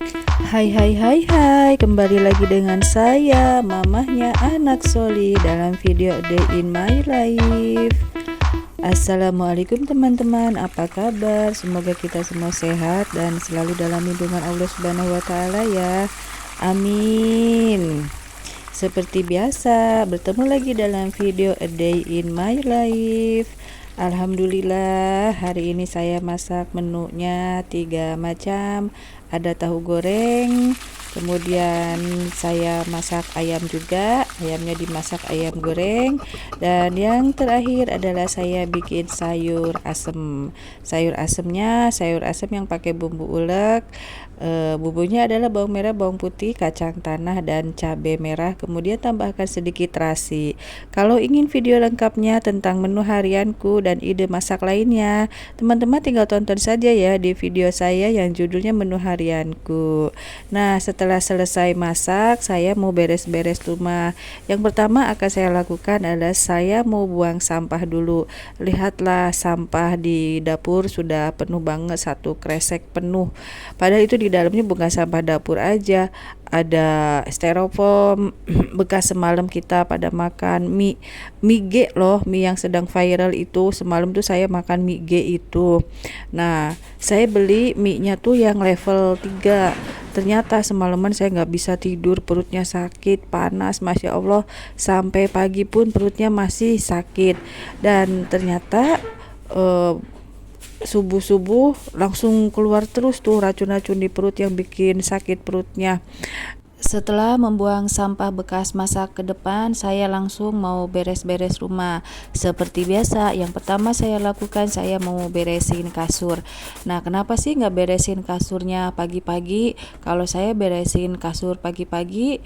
Hai, kembali lagi dengan saya, mamahnya anak Soli, dalam video Day in My Life. Assalamualaikum teman-teman, apa kabar? Semoga kita semua sehat dan selalu dalam lindungan Allah Subhanahu wa Ta'ala ya. Amin. Seperti biasa, bertemu lagi dalam video A Day in My Life. Alhamdulillah, hari ini saya masak menunya 3 macam. Ada tahu goreng, kemudian saya masak ayam juga, ayamnya dimasak ayam goreng, dan yang terakhir adalah saya bikin sayur asem. Sayur asem yang pakai bumbu ulek. Bumbunya adalah bawang merah, bawang putih, kacang tanah, dan cabai merah. Kemudian tambahkan sedikit terasi. Kalau ingin video lengkapnya tentang menu harianku dan ide masak lainnya, teman-teman tinggal tonton saja ya di video saya yang judulnya menu harianku. Nah, setelah selesai masak, saya mau beres-beres rumah. Yang pertama akan saya lakukan adalah saya mau buang sampah dulu. Lihatlah, sampah di dapur sudah penuh banget, satu kresek penuh. Padahal itu di dalamnya bukan sampah dapur aja, ada styrofoam bekas semalam kita pada makan mie G loh, mie yang sedang viral itu. Semalam tuh saya makan mie G itu. Nah, saya beli mie nya tuh yang level 3. Ternyata semalaman saya nggak bisa tidur, perutnya sakit, panas, Masya Allah, sampai pagi pun perutnya masih sakit. Dan ternyata subuh-subuh langsung keluar terus tuh racun-racun di perut yang bikin sakit perutnya. Setelah membuang sampah bekas masak ke depan, saya langsung mau beres-beres rumah. Seperti biasa, yang pertama saya lakukan, saya mau beresin kasur. Nah, kenapa sih nggak beresin kasurnya pagi-pagi? Kalau saya beresin kasur pagi-pagi,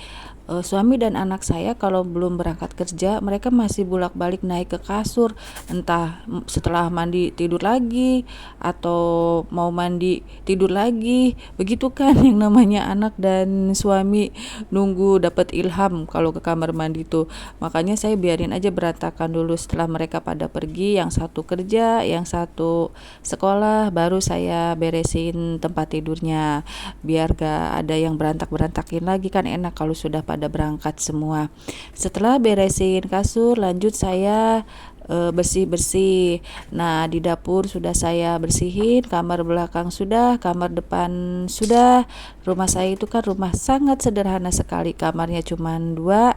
suami dan anak saya kalau belum berangkat kerja, mereka masih bolak-balik naik ke kasur, entah setelah mandi tidur lagi atau mau mandi tidur lagi. Begitu kan yang namanya anak dan suami, nunggu dapat ilham kalau ke kamar mandi tuh. Makanya saya biarin aja berantakan dulu. Setelah mereka pada pergi, yang satu kerja, yang satu sekolah, baru saya beresin tempat tidurnya biar gak ada yang berantak-berantakin lagi. Kan enak kalau sudah pada berangkat semua. Setelah beresin kasur, lanjut saya bersih-bersih. Nah, di dapur sudah saya bersihin, kamar belakang sudah, kamar depan sudah. Rumah saya itu kan rumah sangat sederhana sekali, kamarnya cuma 2.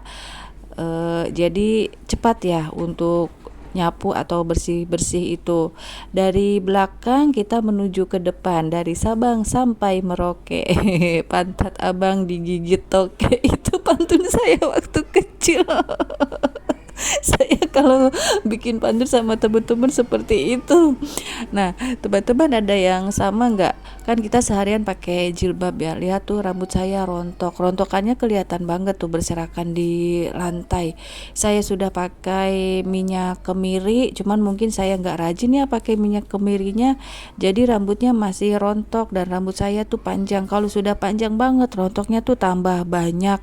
Jadi cepat ya untuk nyapu atau bersih-bersih itu. Dari belakang kita menuju ke depan, dari Sabang sampai Merauke. Pantat abang digigit toke, itu pantun saya waktu kecil. Saya kalau bikin pantun sama teman-teman seperti itu. Nah, teman-teman ada yang sama nggak? Kan kita seharian pakai jilbab ya. Lihat tuh rambut saya rontok. Rontokannya kelihatan banget tuh berserakan di lantai. Saya sudah pakai minyak kemiri, cuman mungkin saya nggak rajin ya pakai minyak kemirinya. Jadi rambutnya masih rontok dan rambut saya tuh panjang. Kalau sudah panjang banget, rontoknya tuh tambah banyak.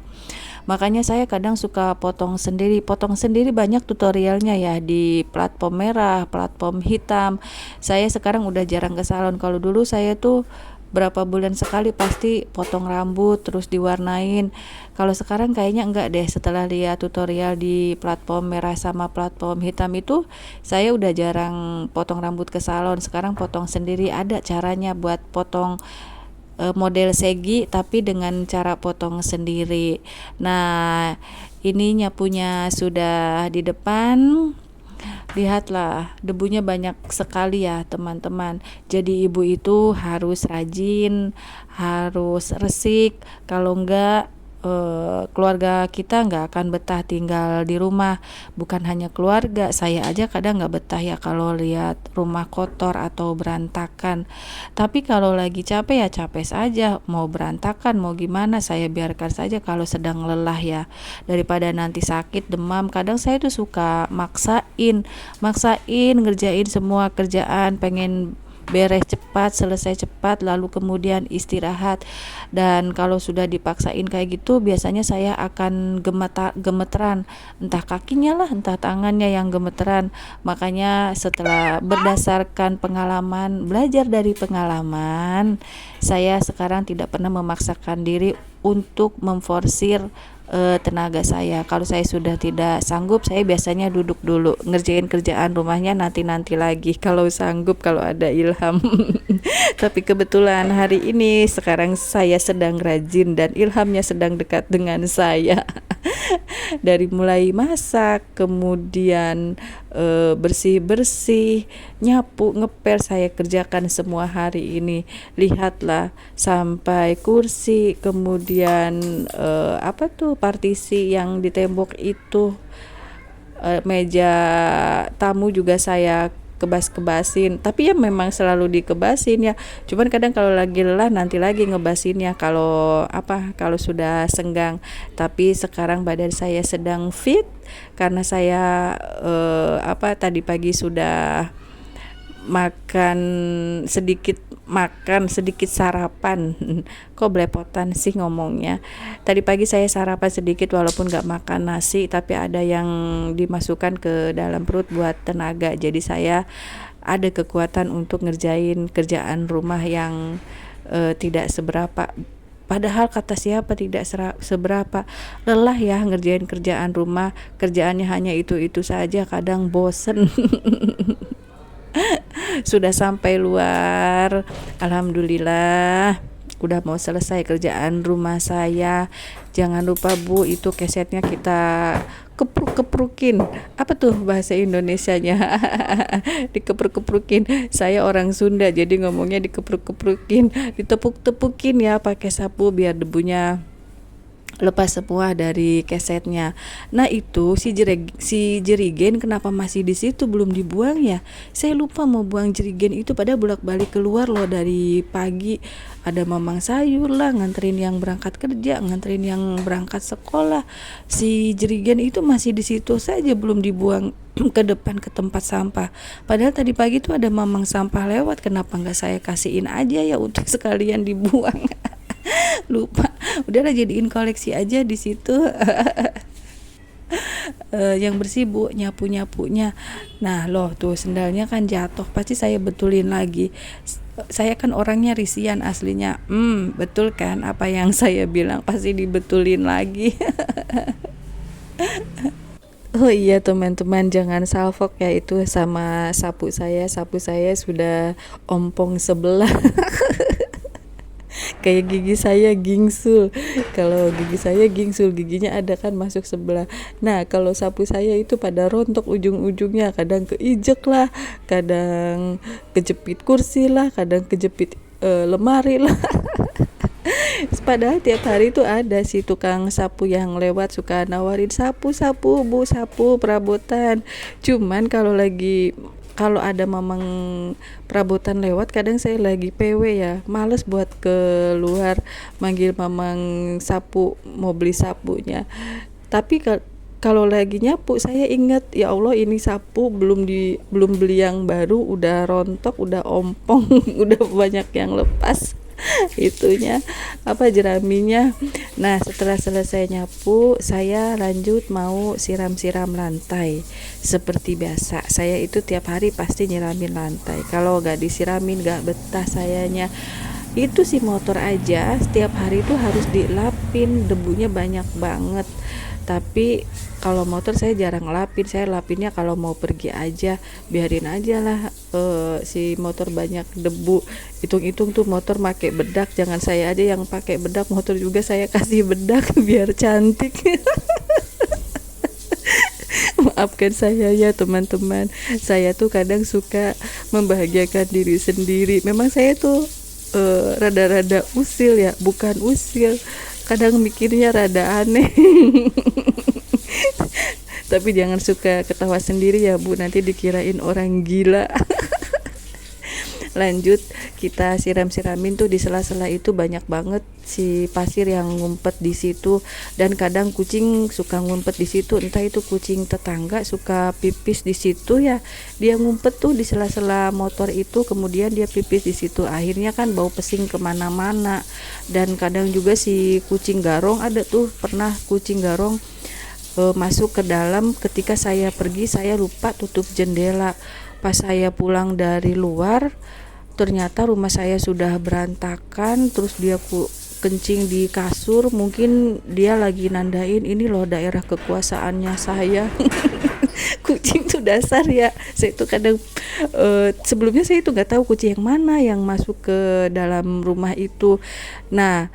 Makanya saya kadang suka potong sendiri. Potong sendiri banyak tutorialnya ya di platform merah, platform hitam. Saya sekarang udah jarang ke salon. Kalau dulu saya tuh berapa bulan sekali pasti potong rambut terus diwarnain. Kalau sekarang kayaknya enggak deh, setelah lihat tutorial di platform merah sama platform hitam itu, saya udah jarang potong rambut ke salon. Sekarang potong sendiri, ada caranya buat potong model segi tapi dengan cara potong sendiri. Nah, ini nyapunya sudah di depan. Lihatlah, debunya banyak sekali ya teman-teman. Jadi ibu itu harus rajin, harus resik. Kalau enggak, keluarga kita nggak akan betah tinggal di rumah. Bukan hanya keluarga, saya aja kadang nggak betah ya kalau lihat rumah kotor atau berantakan. Tapi kalau lagi capek ya capek saja, mau berantakan mau gimana, saya biarkan saja kalau sedang lelah ya, daripada nanti sakit demam. Kadang saya tuh suka maksain ngerjain semua kerjaan, pengen beres cepat, selesai cepat, lalu kemudian istirahat. Dan kalau sudah dipaksain kayak gitu, biasanya saya akan gemeteran, entah kakinya lah, entah tangannya yang gemeteran. Makanya setelah berdasarkan pengalaman, belajar dari pengalaman, saya sekarang tidak pernah memaksakan diri untuk memforsir tenaga saya. Kalau saya sudah tidak sanggup, saya biasanya duduk dulu ngerjain kerjaan rumahnya, nanti lagi kalau sanggup, kalau ada ilham. Tapi kebetulan hari ini sekarang saya sedang rajin dan ilhamnya sedang dekat dengan saya. Dari mulai masak, kemudian bersih-bersih, nyapu, ngepel, saya kerjakan semua hari ini. Lihatlah, sampai kursi, kemudian partisi yang di tembok itu, meja tamu juga saya kebas-kebasin, tapi ya memang selalu dikebasin ya, cuman kadang kalau lagi lelah nanti lagi ngebasinnya kalau sudah senggang. Tapi sekarang badan saya sedang fit karena saya tadi pagi sudah makan sedikit sarapan. Kok belepotan sih ngomongnya. Tadi pagi saya sarapan sedikit, walaupun gak makan nasi, tapi ada yang dimasukkan ke dalam perut buat tenaga. Jadi saya ada kekuatan untuk ngerjain kerjaan rumah yang tidak seberapa. Padahal kata siapa tidak seberapa, lelah ya ngerjain kerjaan rumah. Kerjaannya hanya itu-itu saja, kadang bosen. Sudah sampai luar, alhamdulillah udah mau selesai kerjaan rumah saya. Jangan lupa Bu, itu kesetnya kita kepruk-keprukin. Apa tuh bahasa Indonesianya? Dikepruk-keprukin. Saya orang Sunda jadi ngomongnya dikepruk-keprukin, ditepuk-tepukin ya pakai sapu biar debunya lepas semua dari kesetnya. Nah itu si jerigen kenapa masih di situ belum dibuang ya? Saya lupa mau buang jerigen itu, pada bolak-balik keluar loh dari pagi. Ada mamang sayur lah, nganterin yang berangkat kerja, nganterin yang berangkat sekolah. Si jerigen itu masih di situ saja, belum dibuang ke depan ke tempat sampah. Padahal tadi pagi tuh ada mamang sampah lewat, kenapa nggak saya kasihin aja ya untuk sekalian dibuang? Lupa, udahlah jadiin koleksi aja di situ. Yang bersih Bu, nyapunya. Nah loh tuh sendalnya kan jatuh, pasti saya betulin lagi. Saya kan orangnya risian aslinya. Betul kan apa yang saya bilang, pasti dibetulin lagi. Oh iya teman-teman, jangan salfok ya itu sama sapu saya sudah ompong sebelah. Kayak gigi saya gingsul. Kalau gigi saya gingsul, giginya ada kan masuk sebelah. Nah kalau sapu saya itu pada rontok ujung-ujungnya, kadang keinjek lah, kadang kejepit kursi lah, kadang kejepit lemari lah. Padahal tiap hari itu ada si tukang sapu yang lewat suka nawarin sapu Bu, sapu perabotan. Cuman kalau ada mamang perabotan lewat, kadang saya lagi PW ya, males buat keluar manggil mamang sapu mau beli sapunya. Tapi kalau lagi nyapu saya ingat, ya Allah ini sapu belum beli yang baru, udah rontok, udah ompong, udah banyak yang lepas itunya jeraminya. Nah setelah selesai nyapu, saya lanjut mau siram-siram lantai. Seperti biasa, saya itu tiap hari pasti nyiramin lantai. Kalau gak disiramin gak betah sayanya. Itu si motor aja setiap hari itu harus dilapin, debunya banyak banget. Tapi kalau motor saya jarang lapin, saya lapinnya kalau mau pergi aja, biarin aja lah si motor banyak debu. Hitung-hitung tuh motor pakai bedak, jangan saya aja yang pakai bedak, motor juga saya kasih bedak biar cantik. Maafkan saya ya teman-teman, saya tuh kadang suka membahagiakan diri sendiri. Memang saya tuh rada-rada usil ya, bukan usil, kadang mikirnya rada aneh. Tapi jangan suka ketawa sendiri ya Bu, nanti dikirain orang gila. Lanjut kita siram-siramin tuh di sela-sela itu banyak banget si pasir yang ngumpet di situ, dan kadang kucing suka ngumpet di situ, entah itu kucing tetangga suka pipis di situ ya, dia ngumpet tuh di sela-sela motor itu, kemudian dia pipis di situ, akhirnya kan bau pesing kemana-mana. Dan kadang juga si kucing garong, ada tuh pernah kucing garong masuk ke dalam ketika saya pergi, saya lupa tutup jendela. Pas saya pulang dari luar, ternyata rumah saya sudah berantakan, terus dia kencing di kasur, mungkin dia lagi nandain ini loh daerah kekuasaannya saya. Kucing tuh dasar ya, saya tuh kadang sebelumnya saya itu nggak tahu kucing yang mana yang masuk ke dalam rumah itu. Nah,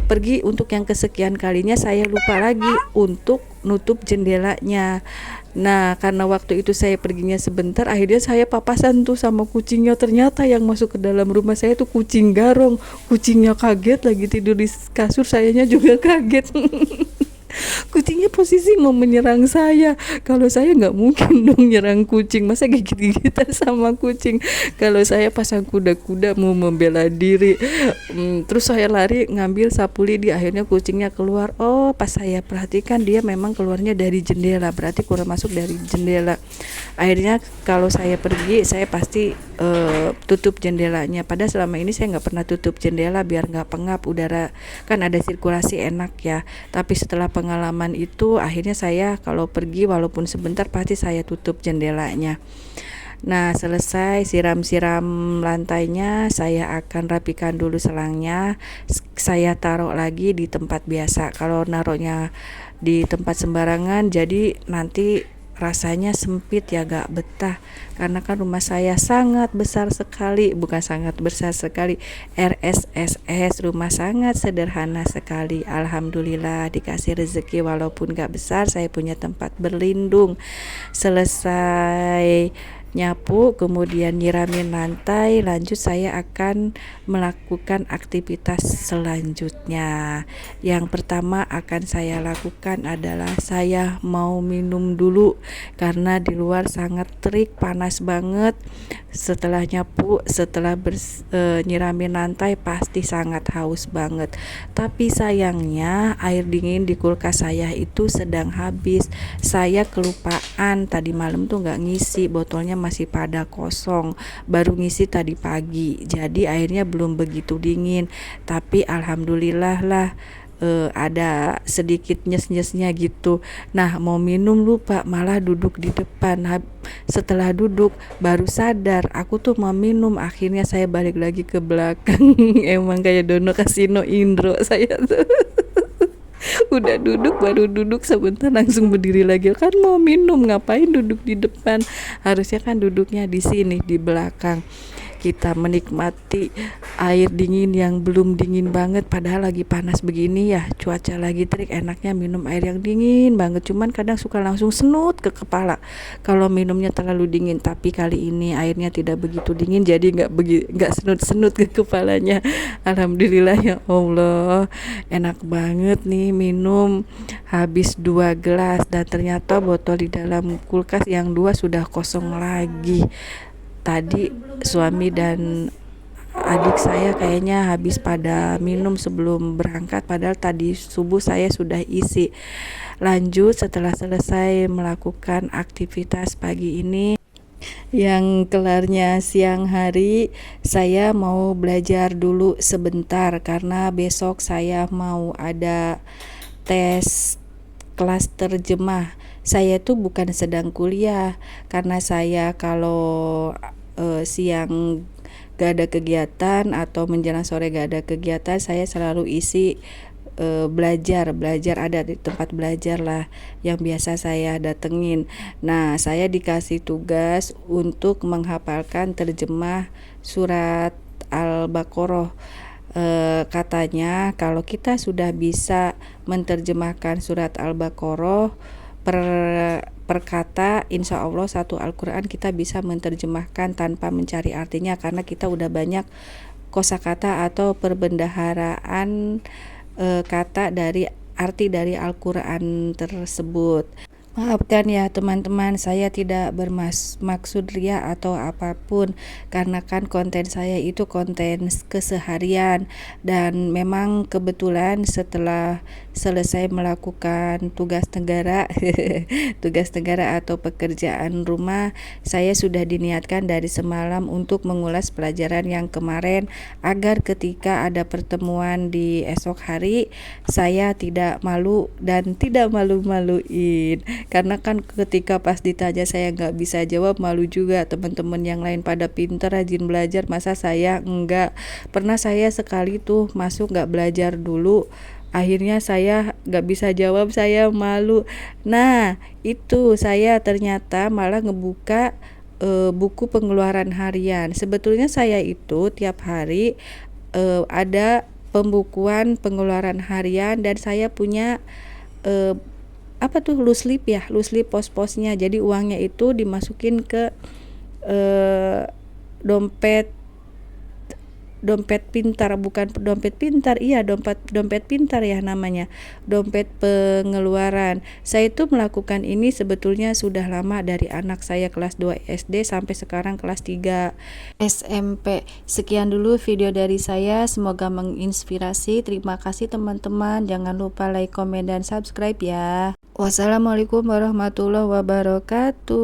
pergi untuk yang kesekian kalinya saya lupa lagi untuk nutup jendelanya. Nah, karena waktu itu saya perginya sebentar, akhirnya saya papasan tuh sama kucingnya. Ternyata yang masuk ke dalam rumah saya tuh kucing garong. Kucingnya kaget lagi tidur di kasur, sayanya juga kaget. Kucingnya posisi mau menyerang saya. Kalau saya nggak mungkin dong nyerang kucing, masa gigit-gigitan sama kucing. Kalau saya pasang kuda-kuda mau membela diri. Terus saya lari ngambil sapu lidi, akhirnya kucingnya keluar. Oh, pas saya perhatikan dia memang keluarnya dari jendela, berarti kurang masuk dari jendela. Akhirnya kalau saya pergi, saya pasti tutup jendelanya. Padahal selama ini saya nggak pernah tutup jendela biar nggak pengap udara, kan ada sirkulasi enak ya. Tapi setelah pengalaman itu, akhirnya saya kalau pergi walaupun sebentar pasti saya tutup jendelanya. Nah, selesai siram-siram lantainya, saya akan rapikan dulu selangnya. Saya taruh lagi di tempat biasa. Kalau naruhnya di tempat sembarangan, jadi nanti rasanya sempit ya, gak betah. Karena kan rumah saya sangat besar sekali, bukan sangat besar sekali, RSSS, rumah sangat sederhana sekali. Alhamdulillah dikasih rezeki walaupun gak besar, saya punya tempat berlindung. Selesai nyapu, kemudian nyiramin lantai, lanjut saya akan melakukan aktivitas selanjutnya. Yang pertama akan saya lakukan adalah saya mau minum dulu, karena di luar sangat terik, panas banget. Setelah nyapu, setelah nyiramin lantai pasti sangat haus banget. Tapi sayangnya air dingin di kulkas saya itu sedang habis. Saya kelupaan tadi malam tuh nggak ngisi, botolnya masih pada kosong, baru ngisi tadi pagi, jadi airnya belum begitu dingin. Tapi alhamdulillah lah, ada sedikit nyes-nyesnya gitu. Nah, mau minum lupa, malah duduk di depan. Setelah duduk baru sadar aku tuh mau minum, akhirnya saya balik lagi ke belakang. Emang kayak Dono Kasino Indro saya tuh. Udah duduk, baru duduk sebentar langsung berdiri lagi, kan mau minum, ngapain duduk di depan, harusnya kan duduknya di sini di belakang. Kita menikmati air dingin yang belum dingin banget, padahal lagi panas begini ya, cuaca lagi terik, enaknya minum air yang dingin banget. Cuman kadang suka langsung senut ke kepala kalau minumnya terlalu dingin. Tapi kali ini airnya tidak begitu dingin, jadi nggak senut-senut ke kepalanya. Alhamdulillah ya Allah, enak banget nih minum. Habis 2 gelas, dan ternyata botol di dalam kulkas yang 2 sudah kosong lagi. Tadi suami dan adik saya kayaknya habis pada minum sebelum berangkat, padahal tadi subuh saya sudah isi. Lanjut, setelah selesai melakukan aktivitas pagi ini yang kelarnya siang hari, saya mau belajar dulu sebentar karena besok saya mau ada tes kelas terjemah. Saya tuh bukan sedang kuliah, karena saya kalau siang gak ada kegiatan atau menjelang sore gak ada kegiatan, saya selalu isi belajar ada di tempat belajar lah yang biasa saya datengin. Nah, saya dikasih tugas untuk menghafalkan terjemah surat Al-Baqarah. Katanya kalau kita sudah bisa menterjemahkan surat Al-Baqarah per kata, insya Allah satu Al-Quran kita bisa menterjemahkan tanpa mencari artinya, karena kita udah banyak kosakata atau perbendaharaan kata dari arti dari Al-Quran tersebut. Maafkan ya teman-teman, saya tidak bermaksud ria atau apapun, karena kan konten saya itu konten keseharian, dan memang kebetulan setelah selesai melakukan tugas negara tugas negara atau pekerjaan rumah, saya sudah diniatkan dari semalam untuk mengulas pelajaran yang kemarin, agar ketika ada pertemuan di esok hari saya tidak malu dan tidak malu-maluin. Karena kan ketika pas ditanya saya nggak bisa jawab, malu juga. Teman-teman yang lain pada pinter rajin belajar, masa saya enggak. Pernah saya sekali tuh masuk nggak belajar dulu, akhirnya saya nggak bisa jawab, saya malu. Nah itu saya ternyata malah ngebuka buku pengeluaran harian. Sebetulnya saya itu tiap hari ada pembukuan pengeluaran harian, dan saya punya eh, apa tuh, loose slip ya, loose slip pos-posnya. Jadi uangnya itu dimasukin ke eh, dompet dompet pintar, bukan dompet pintar, iya dompet dompet pintar ya namanya, dompet pengeluaran. Saya itu melakukan ini sebetulnya sudah lama, dari anak saya kelas 2 SD sampai sekarang kelas 3 SMP. Sekian dulu video dari saya, semoga menginspirasi. Terima kasih teman-teman, jangan lupa like, komen, dan subscribe ya. Wassalamualaikum warahmatullahi wabarakatuh.